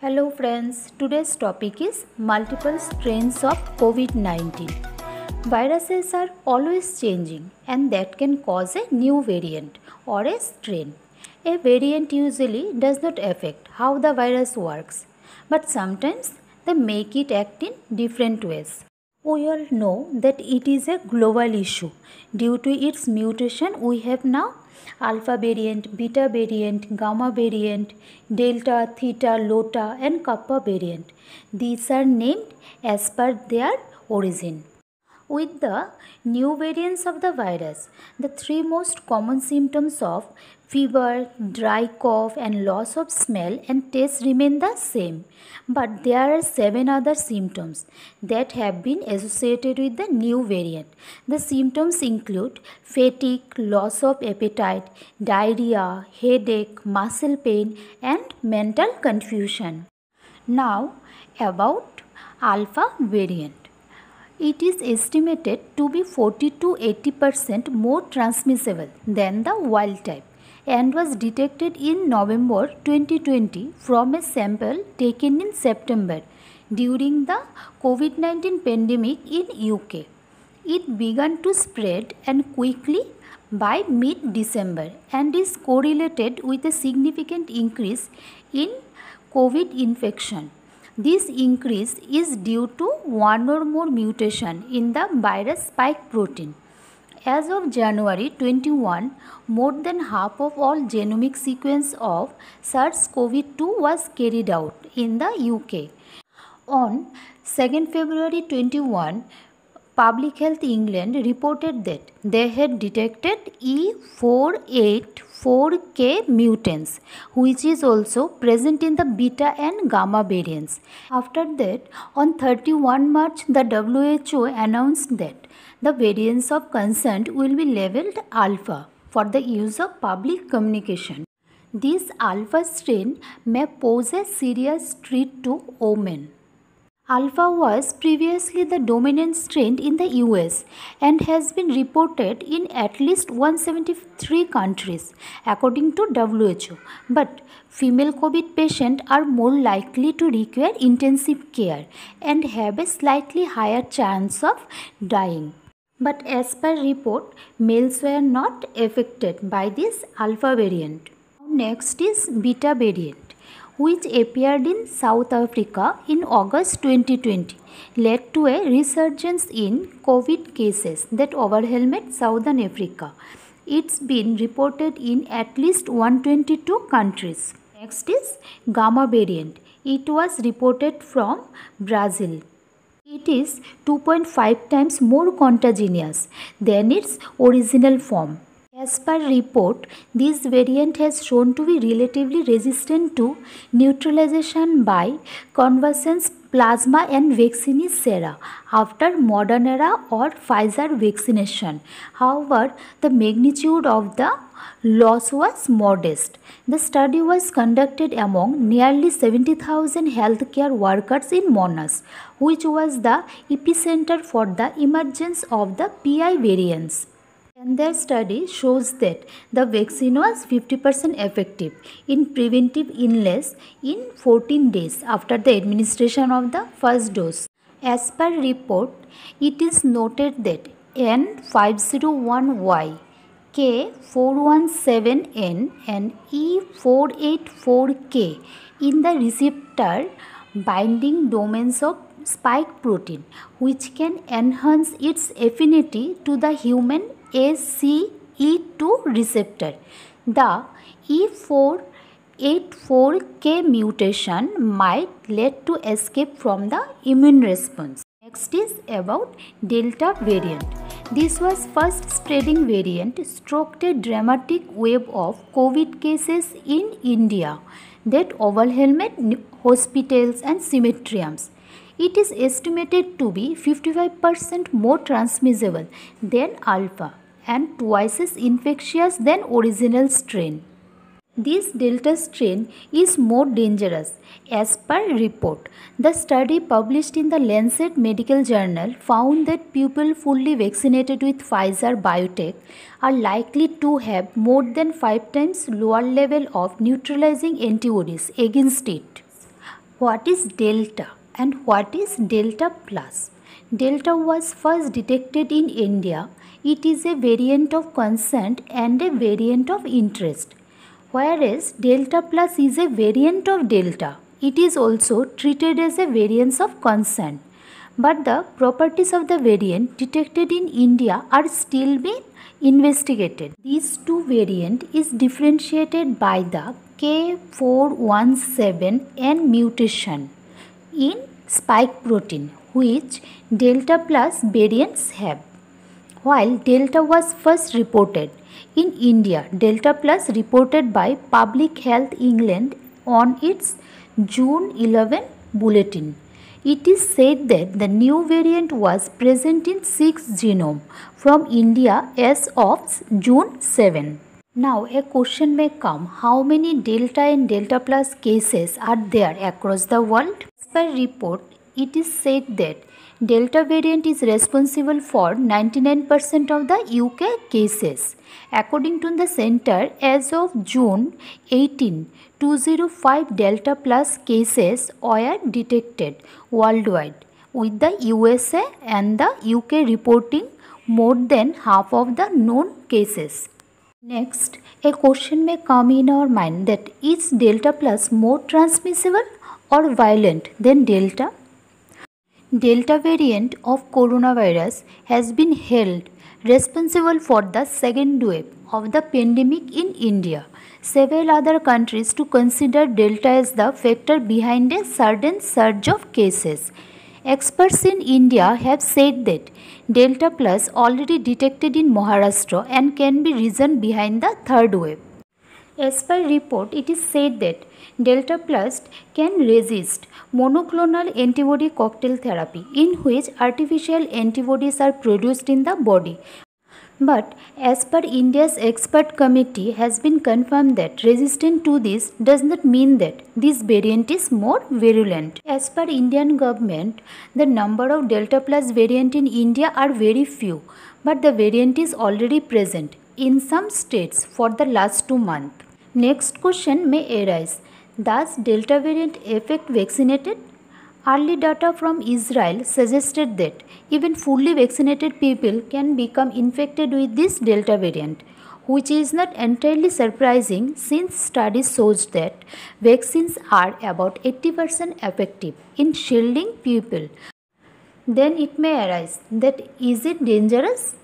Hello friends, today's topic is multiple strains of COVID-19. Viruses are always changing and that can cause a new variant or a strain. A variant usually does not affect how the virus works, but sometimes they make it act in different ways. We all know that it is a global issue. Due to its mutation, we have now alpha variant, beta variant, gamma variant, delta, theta, lota, and kappa variant. These are named as per their origin. With the new variants of the virus, the three most common symptoms of fever, dry cough, and loss of smell and taste remain the same. But there are 7 other symptoms that have been associated with the new variant. The symptoms include fatigue, loss of appetite, diarrhea, headache, muscle pain, and mental confusion. Now, about alpha variant. It is estimated to be 40 to 80% more transmissible than the wild type and was detected in November 2020 from a sample taken in September during the COVID-19 pandemic in UK. It began to spread and quickly by mid-December and is correlated with a significant increase in COVID infection. This increase is due to one or more mutation in the virus spike protein. As of January 21, more than half of all genomic sequence of SARS-CoV-2 was carried out in the UK. On 2nd February 21, Public Health England reported that they had detected E484K mutants, which is also present in the beta and gamma variants. After that, on 31 March, the WHO announced that the variants of concern will be labeled alpha for the use of public communication. This alpha strain may pose a serious threat to women. Alpha was previously the dominant strain in the US and has been reported in at least 173 countries according to WHO. But female COVID patients are more likely to require intensive care and have a slightly higher chance of dying. But as per report, males were not affected by this alpha variant. Next is beta variant, which appeared in South Africa in August 2020, led to a resurgence in COVID cases that overwhelmed Southern Africa. It's been reported in at least 122 countries. Next is gamma variant. It was reported from Brazil. It is 2.5 times more contagious than its original form. As per report, this variant has shown to be relatively resistant to neutralization by convalescent plasma and vaccinia sera after Moderna or Pfizer vaccination. However, the magnitude of the loss was modest. The study was conducted among nearly 70,000 healthcare workers in Monash, which was the epicenter for the emergence of the PI variants. And their study shows that the vaccine was 50% effective in preventive illness in 14 days after the administration of the first dose. As per report, it is noted that N501Y, K417N and E484K in the receptor binding domains of spike protein, which can enhance its affinity to the human ACE2 receptor. The E484K mutation might lead to escape from the immune response. Next is about Delta variant. This was first spreading variant stroked a dramatic wave of COVID cases in India that overwhelmed hospitals and cemeteriums. It is estimated to be 55% more transmissible than alpha and twice as infectious than original strain. This delta strain is more dangerous as per report. The study published in the Lancet Medical Journal found that people fully vaccinated with Pfizer BioNTech are likely to have more than 5 times lower level of neutralizing antibodies against it. What is Delta and what is Delta Plus? Delta was first detected in India. It is a variant of concern and a variant of interest. Whereas Delta Plus is a variant of Delta. It is also treated as a variant of concern. But the properties of the variant detected in India are still being investigated. These two variants is differentiated by the K417N mutation in spike protein which Delta Plus variants have. While Delta was first reported in India, Delta Plus reported by Public Health England on its June 11 bulletin. It is said that the new variant was present in 6 genome from India as of June 7. Now a question may come, how many Delta and Delta Plus cases are there across the world? As per report, it is said that Delta variant is responsible for 99% of the UK cases. According to the center, as of June 18, 205 Delta Plus cases were detected worldwide, with the USA and the UK reporting more than half of the known cases. Next, a question may come in our mind that is Delta Plus more transmissible or violent than Delta? Delta variant of coronavirus has been held responsible for the second wave of the pandemic in India. Several other countries to consider Delta as the factor behind a sudden surge of cases. Experts in India have said that Delta Plus already detected in Maharashtra and can be reason behind the third wave. As per report, it is said that Delta Plus can resist monoclonal antibody cocktail therapy, in which artificial antibodies are produced in the body. But as per India's expert committee has been confirmed that resistance to this does not mean that this variant is more virulent. As per Indian government, the number of Delta Plus variant in India are very few, but the variant is already present in some states for the last 2 months. Next question may arise, does Delta variant affect vaccinated? Early data from Israel suggested that even fully vaccinated people can become infected with this Delta variant, which is not entirely surprising since studies shows that vaccines are about 80% effective in shielding people. Then it may arise that is it dangerous?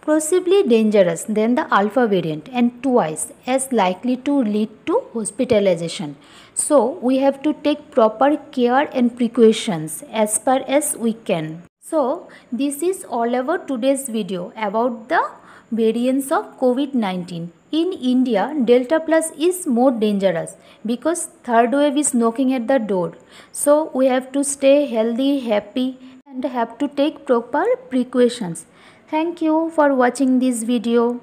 Possibly dangerous than the alpha variant and twice as likely to lead to hospitalization. So we have to take proper care and precautions as far as we can. So this is all about today's video about the variants of COVID-19. In India, Delta Plus is more dangerous because third wave is knocking at the door. So we have to stay healthy, happy and have to take proper precautions. Thank you for watching this video.